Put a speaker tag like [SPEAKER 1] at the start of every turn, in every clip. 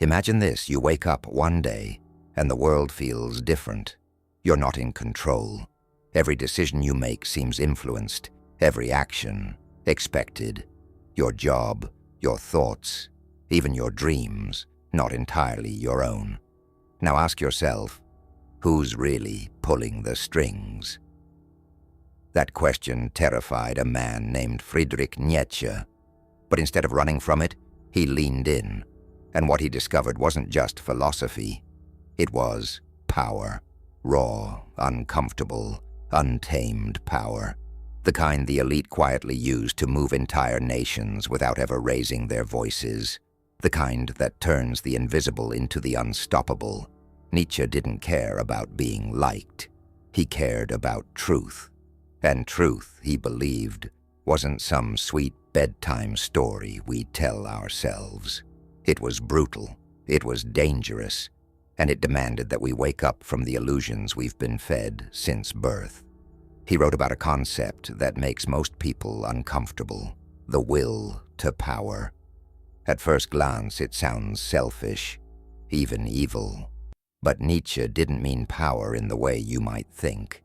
[SPEAKER 1] Imagine this, you wake up one day and the world feels different. You're not in control. Every decision you make seems influenced, every action expected. Your job, your thoughts, even your dreams, not entirely your own. Now ask yourself, who's really pulling the strings? That question terrified a man named Friedrich Nietzsche. But instead of running from it, he leaned in. And what he discovered wasn't just philosophy. It was power. Raw, uncomfortable, untamed power. The kind the elite quietly use to move entire nations without ever raising their voices. The kind that turns the invisible into the unstoppable. Nietzsche didn't care about being liked. He cared about truth. And truth, he believed, wasn't some sweet bedtime story we tell ourselves. It was brutal, it was dangerous, and it demanded that we wake up from the illusions we've been fed since birth. He wrote about a concept that makes most people uncomfortable, the will to power. At first glance, it sounds selfish, even evil. But Nietzsche didn't mean power in the way you might think.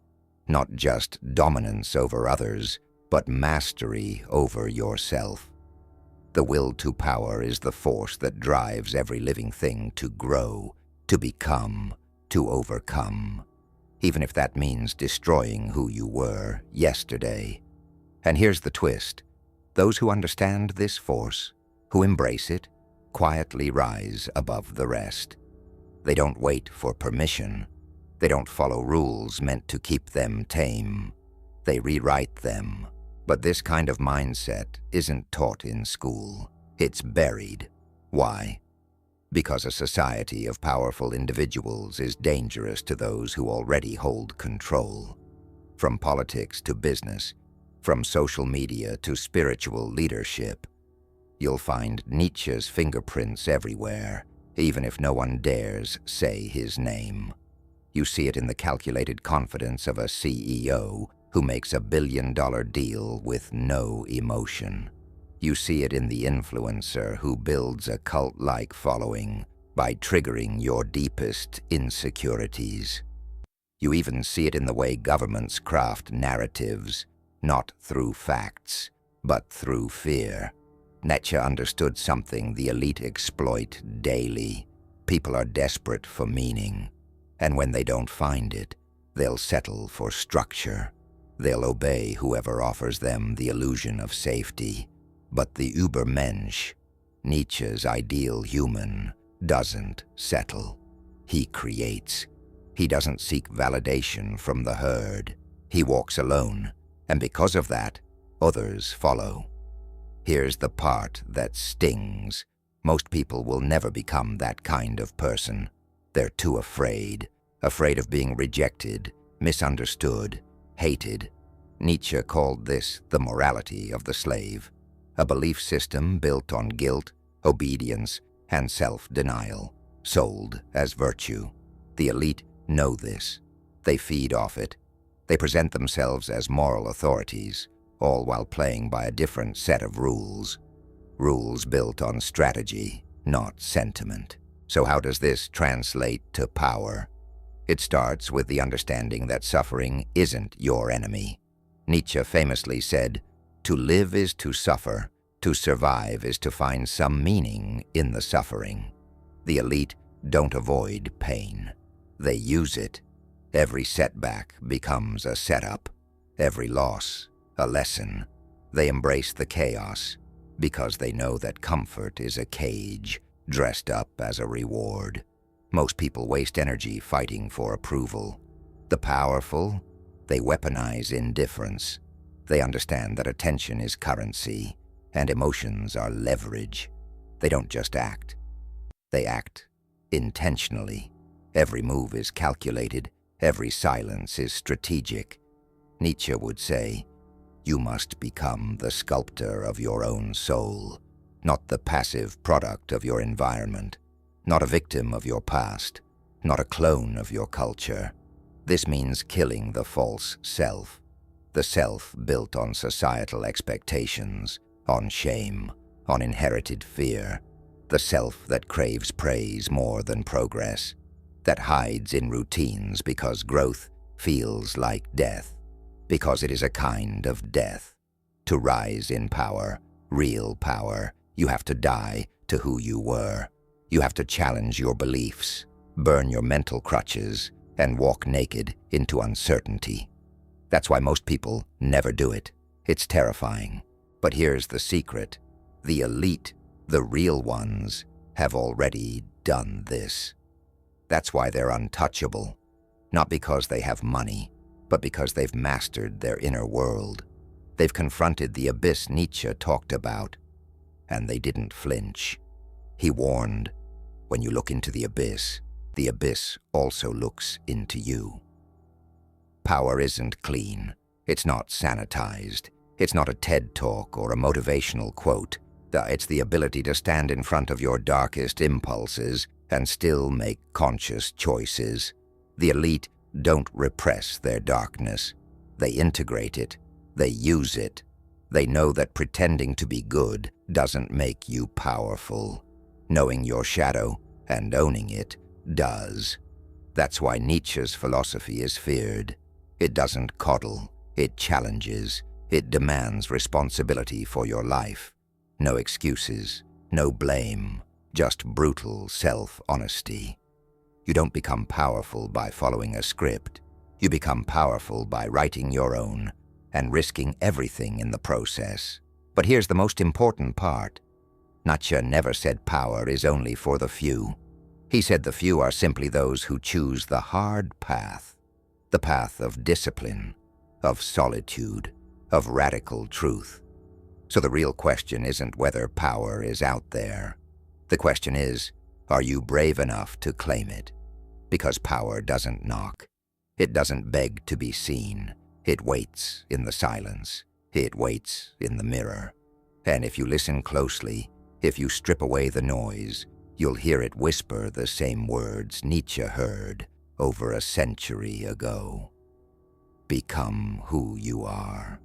[SPEAKER 1] Not just dominance over others, but mastery over yourself. The will to power is the force that drives every living thing to grow, to become, to overcome, even if that means destroying who you were yesterday. And here's the twist. Those who understand this force, who embrace it, quietly rise above the rest. They don't wait for permission. They don't follow rules meant to keep them tame. They rewrite them. But this kind of mindset isn't taught in school. It's buried. Why? Because a society of powerful individuals is dangerous to those who already hold control. From politics to business, from social media to spiritual leadership, you'll find Nietzsche's fingerprints everywhere, even if no one dares say his name. You see it in the calculated confidence of a CEO who makes $1 billion deal with no emotion. You see it in the influencer who builds a cult-like following by triggering your deepest insecurities. You even see it in the way governments craft narratives, not through facts, but through fear. Nietzsche understood something the elite exploit daily. People are desperate for meaning, and when they don't find it, they'll settle for structure. They'll obey whoever offers them the illusion of safety. But the Übermensch, Nietzsche's ideal human, doesn't settle. He creates. He doesn't seek validation from the herd. He walks alone, and because of that, others follow. Here's the part that stings. Most people will never become that kind of person. They're too afraid of being rejected, misunderstood, hated. Nietzsche called this the morality of the slave, a belief system built on guilt, obedience, and self-denial, sold as virtue. The elite know this. They feed off it. They present themselves as moral authorities, all while playing by a different set of rules. Rules built on strategy, not sentiment. So how does this translate to power? It starts with the understanding that suffering isn't your enemy. Nietzsche famously said, "To live is to suffer, to survive is to find some meaning in the suffering." The elite don't avoid pain. They use it. Every setback becomes a setup. Every loss, a lesson. They embrace the chaos because they know that comfort is a cage dressed up as a reward. Most people waste energy fighting for approval. The powerful, they weaponize indifference. They understand that attention is currency and emotions are leverage. They don't just act. They act intentionally. Every move is calculated. Every silence is strategic. Nietzsche would say, "You must become the sculptor of your own soul, not the passive product of your environment, not a victim of your past, not a clone of your culture." This means killing the false self, the self built on societal expectations, on shame, on inherited fear. the self that craves praise more than progress, that hides in routines because growth feels like death, because it is a kind of death. To rise in power, real power, you have to die to who you were. You have to challenge your beliefs, burn your mental crutches, and walk naked into uncertainty. That's why most people never do it. It's terrifying. But here's the secret. The elite, the real ones, have already done this. That's why they're untouchable. Not because they have money, but because they've mastered their inner world. They've confronted the abyss Nietzsche talked about, and they didn't flinch. He warned, when you look into the abyss also looks into you. Power isn't clean. It's not sanitized. It's not a TED talk or a motivational quote. It's the ability to stand in front of your darkest impulses and still make conscious choices. The elite don't repress their darkness. They integrate it. They use it. They know that pretending to be good doesn't make you powerful. Knowing your shadow and owning it does. That's why Nietzsche's philosophy is feared. It doesn't coddle. It challenges. It demands responsibility for your life. No excuses, no blame, just brutal self-honesty. You don't become powerful by following a script. You become powerful by writing your own and risking everything in the process. But here's the most important part. Nietzsche never said power is only for the few. He said the few are simply those who choose the hard path, the path of discipline, of solitude, of radical truth. So the real question isn't whether power is out there. The question is, are you brave enough to claim it? Because power doesn't knock. It doesn't beg to be seen. It waits in the silence. It waits in the mirror. And if you listen closely, if you strip away the noise, you'll hear it whisper the same words Nietzsche heard over a century ago. Become who you are.